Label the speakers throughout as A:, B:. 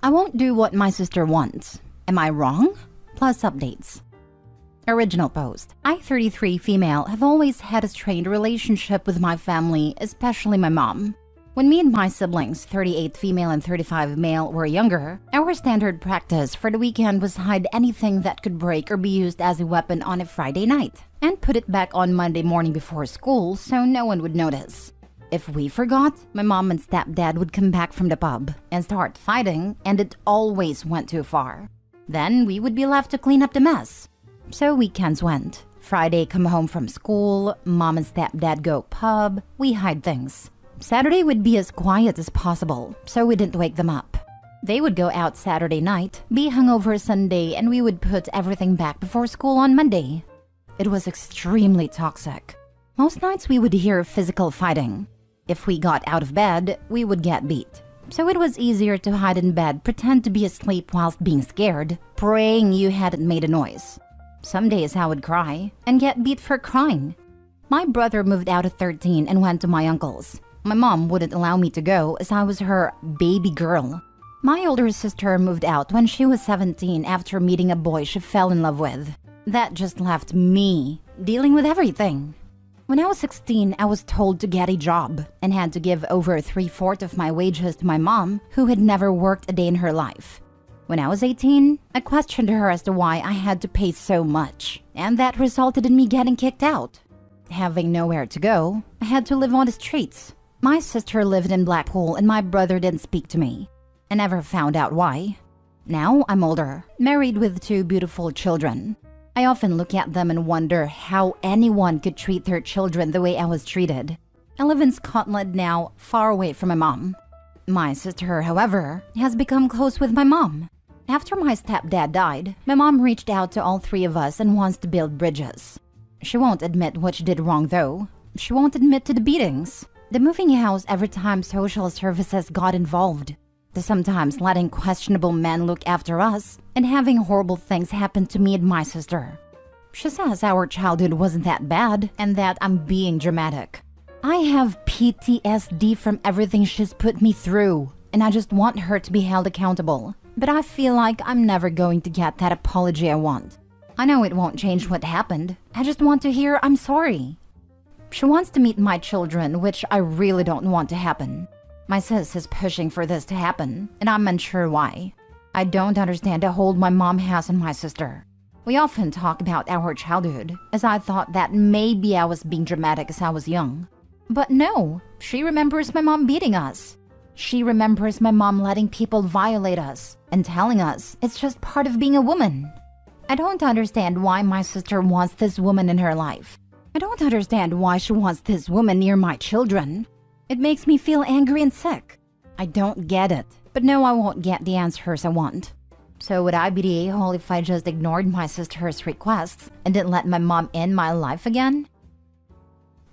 A: I won't do what my sister wants. Am I wrong? Plus updates. Original post. I, 33 female, have always had a strained relationship with my family, especially my mom. When me and my siblings, 38 female and 35 male, were younger, our standard practice for the weekend was hide anything that could break or be used as a weapon on a Friday night, and put it back on Monday morning before school so no one would notice. If we forgot, my mom and stepdad would come back from the pub and start fighting, and it always went too far. Then we would be left to clean up the mess. So weekends went. Friday come home from school, mom and stepdad go pub, we hide things. Saturday would be as quiet as possible, so we didn't wake them up. They would go out Saturday night, be hungover Sunday, and we would put everything back before school on Monday. It was extremely toxic. Most nights we would hear physical fighting. If we got out of bed, we would get beat. So it was easier to hide in bed, pretend to be asleep whilst being scared, praying you hadn't made a noise. Some days I would cry and get beat for crying. My brother moved out at 13 and went to my uncle's. My mom wouldn't allow me to go as I was her baby girl. My older sister moved out when she was 17 after meeting a boy she fell in love with. That just left me dealing with everything. When I was 16, I was told to get a job and had to give over 3/4 of my wages to my mom, who had never worked a day in her life. When I was 18, I questioned her as to why I had to pay so much, and that resulted in me getting kicked out. Having nowhere to go, I had to live on the streets. My sister lived in Blackpool and my brother didn't speak to me. I never found out why. Now I'm older, married with 2 beautiful children. I often look at them and wonder how anyone could treat their children the way I was treated. I live in Scotland now, far away from my mom. My sister, however, has become close with my mom. After my stepdad died, my mom reached out to all 3 of us and wants to build bridges. She won't admit what she did wrong though. She won't admit to the beatings, the moving house every time social services got involved, the sometimes letting questionable men look after us, and having horrible things happen to me and my sister. She says our childhood wasn't that bad and that I'm being dramatic. I have PTSD from everything she's put me through, and I just want her to be held accountable. But I feel like I'm never going to get that apology I want. I know it won't change what happened. I just want to hear I'm sorry. She wants to meet my children, which I really don't want to happen. My sis is pushing for this to happen, and I'm unsure why. I don't understand the hold my mom has on my sister. We often talk about our childhood, as I thought that maybe I was being dramatic as I was young. But no, she remembers my mom beating us. She remembers my mom letting people violate us and telling us it's just part of being a woman. I don't understand why my sister wants this woman in her life. I don't understand why she wants this woman near my children. It makes me feel angry and sick. I don't get it, but no, I won't get the answers I want. So would I be the a-hole if I just ignored my sister's requests and didn't let my mom in my life again?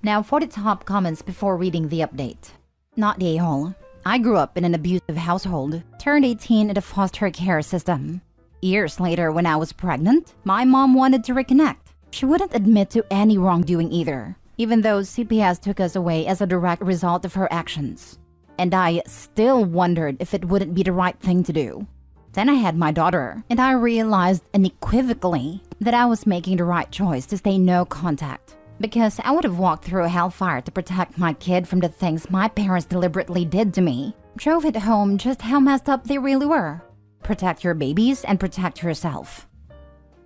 A: Now for the top comments before reading the update. Not the a-hole. I grew up in an abusive household, turned 18 in a foster care system. Years later, when I was pregnant, my mom wanted to reconnect. She wouldn't admit to any wrongdoing either, even though CPS took us away as a direct result of her actions. And I still wondered if it wouldn't be the right thing to do. Then I had my daughter, and I realized unequivocally that I was making the right choice to stay no contact. Because I would have walked through hellfire to protect my kid from the things my parents deliberately did to me. Drove it home just how messed up they really were. Protect your babies and protect yourself.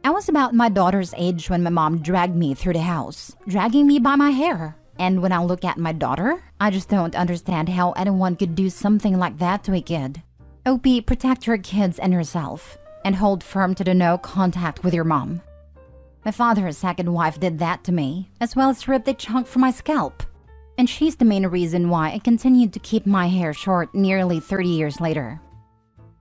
A: I was about my daughter's age when my mom dragged me through the house, dragging me by my hair. And when I look at my daughter, I just don't understand how anyone could do something like that to a kid. OP, protect your kids and yourself, and hold firm to the no contact with your mom. My father's second wife did that to me, as well as ripped a chunk from my scalp. And she's the main reason why I continued to keep my hair short nearly 30 years later.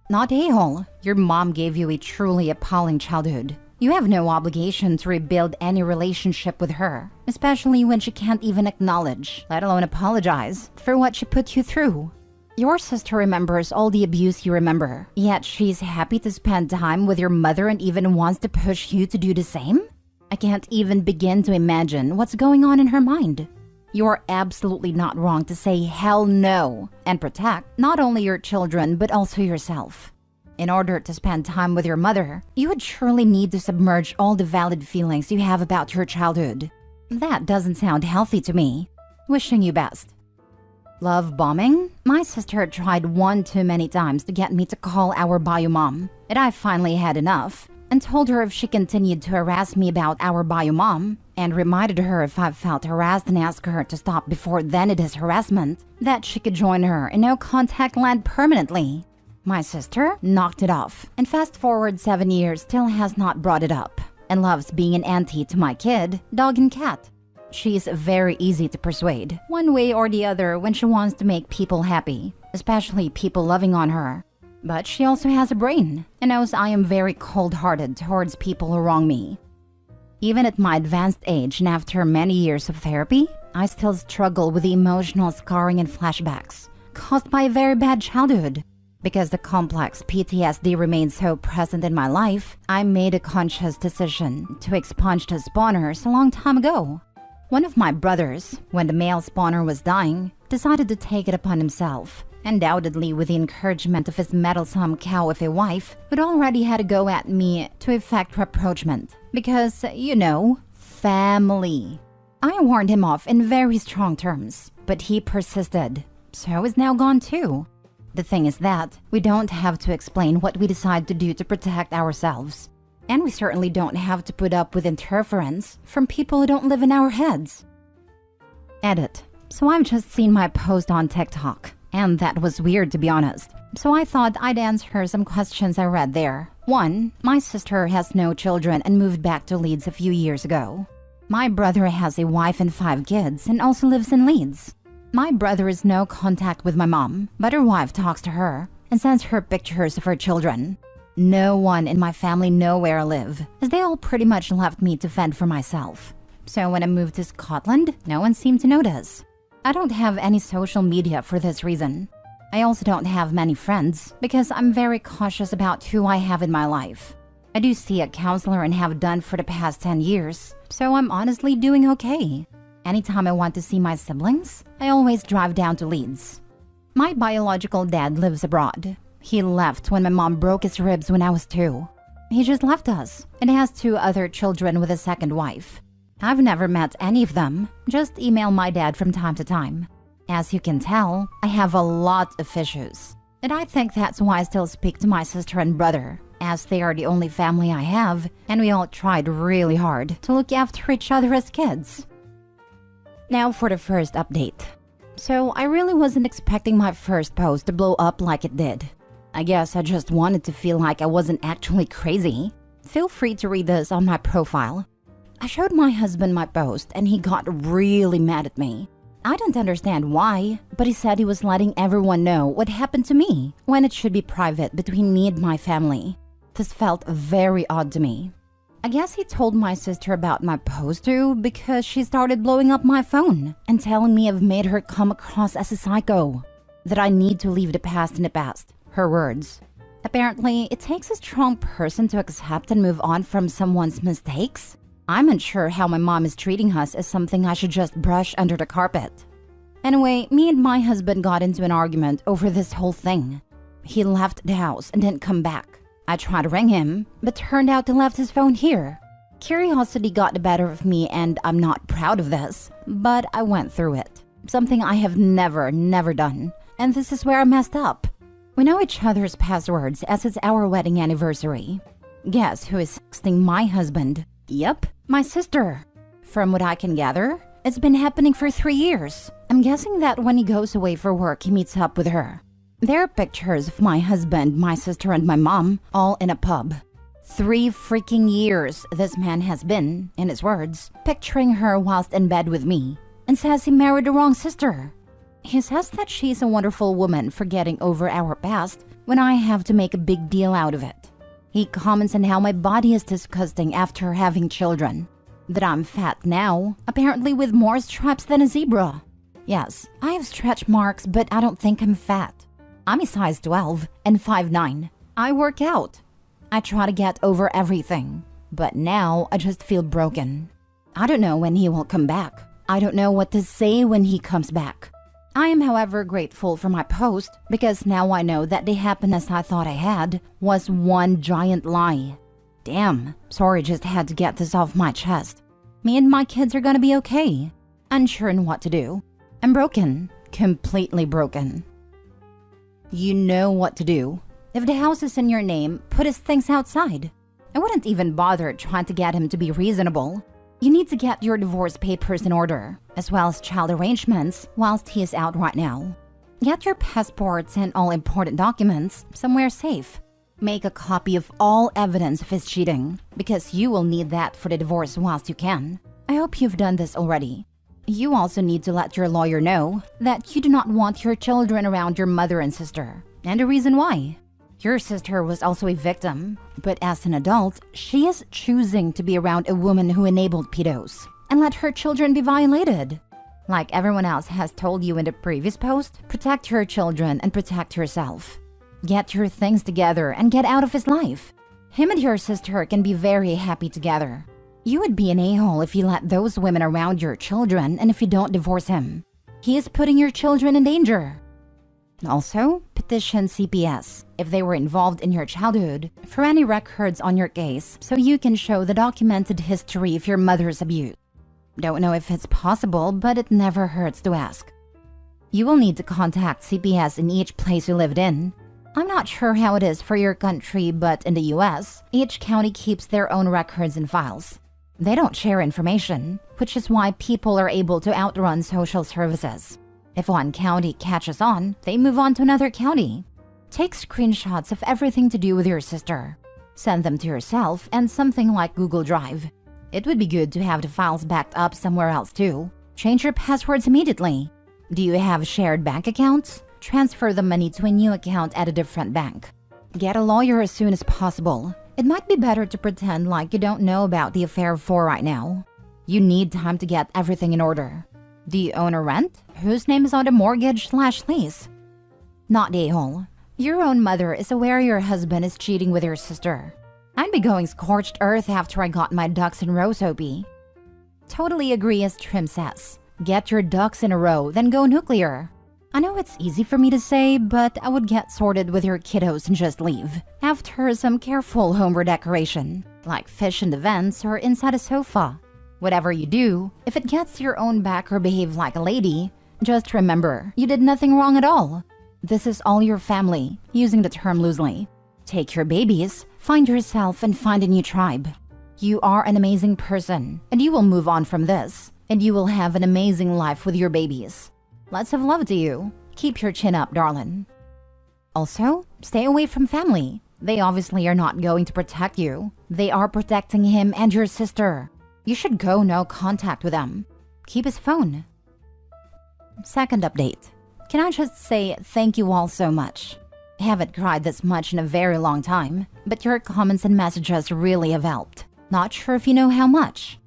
A: Not a-hole, your mom gave you a truly appalling childhood. You have no obligation to rebuild any relationship with her, especially when she can't even acknowledge, let alone apologize, for what she put you through. Your sister remembers all the abuse you remember, yet she's happy to spend time with your mother and even wants to push you to do the same? I can't even begin to imagine what's going on in her mind. You're absolutely not wrong to say hell no and protect not only your children but also yourself. In order to spend time with your mother, you would surely need to submerge all the valid feelings you have about your childhood. That doesn't sound healthy to me. Wishing you best. Love bombing? My sister tried one too many times to get me to call our bio mom, and I finally had enough and told her if she continued to harass me about our bio mom, and reminded her if I felt harassed and asked her to stop before then it is harassment, that she could join her in no contact land permanently. My sister knocked it off, and fast forward 7 years still has not brought it up, and loves being an auntie to my kid, dog and cat. She's very easy to persuade, one way or the other when she wants to make people happy, especially people loving on her. But she also has a brain, and knows I am very cold-hearted towards people who wrong me. Even at my advanced age and after many years of therapy, I still struggle with the emotional scarring and flashbacks caused by a very bad childhood. Because the complex PTSD remains so present in my life, I made a conscious decision to expunge the spawners a long time ago. One of my brothers, when the male spawner was dying, decided to take it upon himself, undoubtedly with the encouragement of his meddlesome cow of a wife who'd already had a go at me to effect rapprochement. Because, family. I warned him off in very strong terms, but he persisted, so is now gone too. The thing is that we don't have to explain what we decide to do to protect ourselves. And we certainly don't have to put up with interference from people who don't live in our heads. Edit. So I've just seen my post on TikTok, and that was weird to be honest. So I thought I'd answer some questions I read there. 1. My sister has no children and moved back to Leeds a few years ago. My brother has a wife and 5 kids and also lives in Leeds. My brother has no contact with my mom, but her wife talks to her and sends her pictures of her children. No one in my family know where I live, as they all pretty much left me to fend for myself. So when I moved to Scotland, no one seemed to notice. I don't have any social media for this reason. I also don't have many friends because I'm very cautious about who I have in my life. I do see a counselor and have done for the past 10 years, so I'm honestly doing okay. Anytime I want to see my siblings, I always drive down to Leeds. My biological dad lives abroad. He left when my mom broke his ribs when I was 2. He just left us and has 2 other children with a second wife. I've never met any of them, just email my dad from time to time. As you can tell, I have a lot of issues. And I think that's why I still speak to my sister and brother, as they are the only family I have, and we all tried really hard to look after each other as kids. Now for the first update. So I really wasn't expecting my first post to blow up like it did. I guess I just wanted to feel like I wasn't actually crazy. Feel free to read this on my profile. I showed my husband my post and he got really mad at me. I don't understand why, but he said he was letting everyone know what happened to me when it should be private between me and my family. This felt very odd to me. I guess he told my sister about my post too because she started blowing up my phone and telling me I've made her come across as a psycho. That I need to leave the past in the past. Her words. Apparently, it takes a strong person to accept and move on from someone's mistakes. I'm unsure how my mom is treating us as something I should just brush under the carpet. Anyway, me and my husband got into an argument over this whole thing. He left the house and didn't come back. I tried to ring him, but turned out he left his phone here. Curiosity got the better of me and I'm not proud of this, but I went through it. Something I have never done. And this is where I messed up. We know each other's passwords as it's our wedding anniversary. Guess who is sexting my husband? Yep, my sister. From what I can gather, it's been happening for 3 years. I'm guessing that when he goes away for work, he meets up with her. There are pictures of my husband, my sister, and my mom, all in a pub. 3 freaking years this man has been, in his words, picturing her whilst in bed with me, and says he married the wrong sister. He says that she's a wonderful woman for getting over our past when I have to make a big deal out of it. He comments on how my body is disgusting after having children. That I'm fat now, apparently with more stripes than a zebra. Yes, I have stretch marks, but I don't think I'm fat. I'm a size 12 and 5'9". I work out. I try to get over everything, but now I just feel broken. I don't know when he will come back. I don't know what to say when he comes back. I am, however, grateful for my post because now I know that the happiness I thought I had was one giant lie. Damn, sorry, just had to get this off my chest. Me and my kids are gonna be okay. Unsure in what to do. I'm broken, completely broken. You know what to do. If the house is in your name, put his things outside. I wouldn't even bother trying to get him to be reasonable. You need to get your divorce papers in order, as well as child arrangements whilst he is out right now. Get your passports and all important documents somewhere safe. Make a copy of all evidence of his cheating, because you will need that for the divorce whilst you can. I hope you've done this already. You also need to let your lawyer know that you do not want your children around your mother and sister, and the reason why. Your sister was also a victim, but as an adult, she is choosing to be around a woman who enabled pedos and let her children be violated. Like everyone else has told you in the previous post, protect your children and protect yourself. Get your things together and get out of his life. Him and your sister can be very happy together. You would be an a-hole if you let those women around your children and if you don't divorce him. He is putting your children in danger. Also, petition CPS if they were involved in your childhood for any records on your case so you can show the documented history of your mother's abuse. Don't know if it's possible, but it never hurts to ask. You will need to contact CPS in each place you lived in. I'm not sure how it is for your country, but in the US, each county keeps their own records and files. They don't share information, which is why people are able to outrun social services. If one county catches on, they move on to another county. Take screenshots of everything to do with your sister. Send them to yourself and something like Google Drive. It would be good to have the files backed up somewhere else too. Change your passwords immediately. Do you have shared bank accounts? Transfer the money to a new account at a different bank. Get a lawyer as soon as possible. It might be better to pretend like you don't know about the affair for right now. You need time to get everything in order. Do you own or rent? Whose name is on the mortgage/lease? Not the a-hole. Your own mother is aware your husband is cheating with your sister. I'd be going scorched earth after I got my ducks in a row, Soapy. Totally agree as Trim says. Get your ducks in a row, then go nuclear. I know it's easy for me to say, but I would get sorted with your kiddos and just leave. After some careful home redecoration, like fish in the vents or inside a sofa. Whatever you do, if it gets to your own back or behave like a lady, just remember, you did nothing wrong at all. This is all your family, using the term loosely. Take your babies, find yourself, and find a new tribe. You are an amazing person, and you will move on from this, and you will have an amazing life with your babies. Lots of love to you. Keep your chin up, darling. Also, stay away from family. They obviously are not going to protect you. They are protecting him and your sister. You should go no contact with them. Keep his phone. Second update. Can I just say thank you all so much? I haven't cried this much in a very long time, but your comments and messages really have helped. Not sure if you know how much.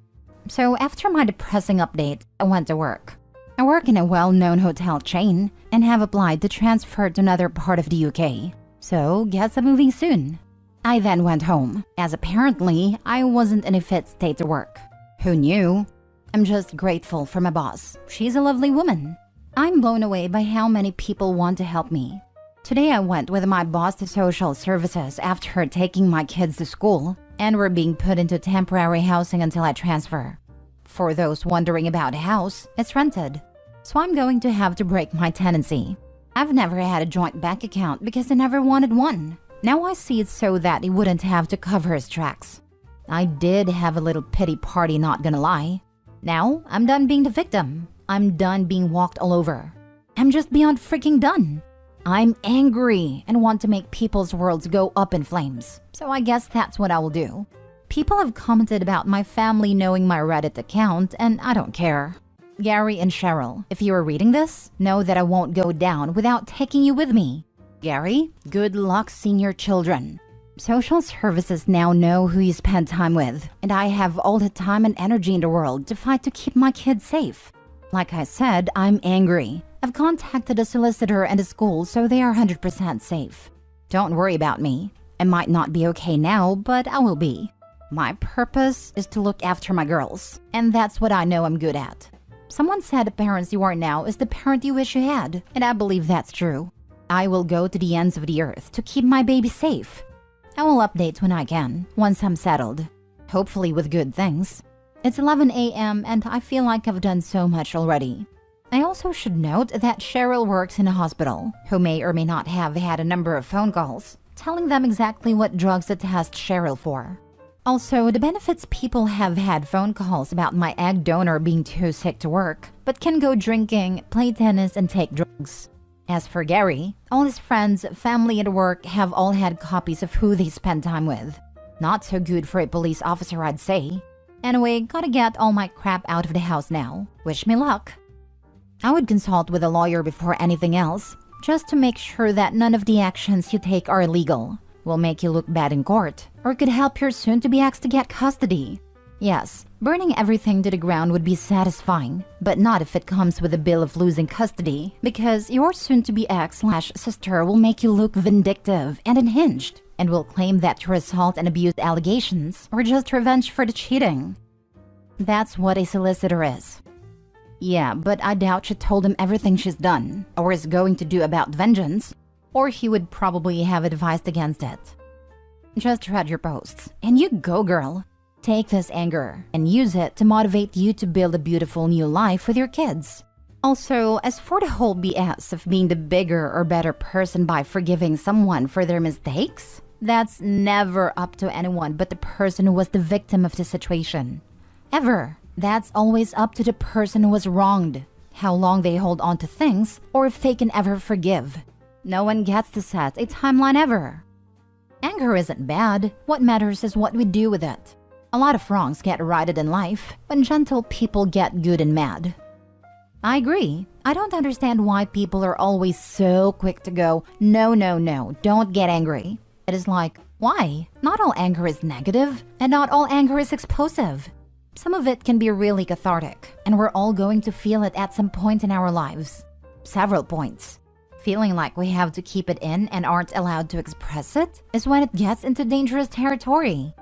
A: So after my depressing update, I went to work. I work in a well-known hotel chain and have applied to transfer to another part of the UK. So guess I'm moving soon. I then went home, as apparently I wasn't in a fit state to work. Who knew? I'm just grateful for my boss. She's a lovely woman. I'm blown away by how many people want to help me. Today I went with my boss to social services after taking my kids to school, and we're being put into temporary housing until I transfer. For those wondering about a house, it's rented. So I'm going to have to break my tenancy. I've never had a joint bank account because I never wanted one. Now I see it so that he wouldn't have to cover his tracks. I did have a little pity party, not gonna lie. Now I'm done being the victim. I'm done being walked all over. I'm just beyond freaking done. I'm angry and want to make people's worlds go up in flames. So I guess that's what I will do. People have commented about my family knowing my Reddit account, and I don't care. Gary and Cheryl, if you are reading this, know that I won't go down without taking you with me. Gary, good luck seeing your children. Social services now know who you spend time with, and I have all the time and energy in the world to fight to keep my kids safe. Like I said, I'm angry. I've contacted a solicitor and a school so they are 100% safe. Don't worry about me. I might not be okay now, but I will be. My purpose is to look after my girls, and that's what I know I'm good at. Someone said the parents you are now is the parent you wish you had, and I believe that's true. I will go to the ends of the earth to keep my baby safe. I will update when I can, once I'm settled. Hopefully with good things. It's 11 a.m. and I feel like I've done so much already. I also should note that Cheryl works in a hospital, who may or may not have had a number of phone calls, telling them exactly what drugs to test Cheryl for. Also, the benefits people have had phone calls about my egg donor being too sick to work, but can go drinking, play tennis, and take drugs. As for Gary, all his friends, family, and work have all had copies of who they spend time with. Not so good for a police officer, I'd say. Anyway, gotta get all my crap out of the house now. Wish me luck. I would consult with a lawyer before anything else, just to make sure that none of the actions you take are illegal, will make you look bad in court, or could help your soon-to-be ex to get custody. Yes, burning everything to the ground would be satisfying, but not if it comes with a bill of losing custody, because your soon-to-be ex/sister will make you look vindictive and unhinged, and will claim that your assault and abuse allegations were just revenge for the cheating. That's what a solicitor is. Yeah, but I doubt she told him everything she's done, or is going to do about vengeance, or he would probably have advised against it. Just read your posts, and you go, girl. Take this anger and use it to motivate you to build a beautiful new life with your kids. Also, as for the whole BS of being the bigger or better person by forgiving someone for their mistakes, that's never up to anyone but the person who was the victim of the situation. Ever. That's always up to the person who was wronged, how long they hold on to things, or if they can ever forgive. No one gets to set a timeline ever. Anger isn't bad. What matters is what we do with it. A lot of wrongs get righted in life when gentle people get good and mad. I agree. I don't understand why people are always so quick to go, no, no, no, don't get angry. It is like, why? Not all anger is negative, and not all anger is explosive. Some of it can be really cathartic, and we're all going to feel it at some point in our lives. Several points. Feeling like we have to keep it in and aren't allowed to express it is when it gets into dangerous territory.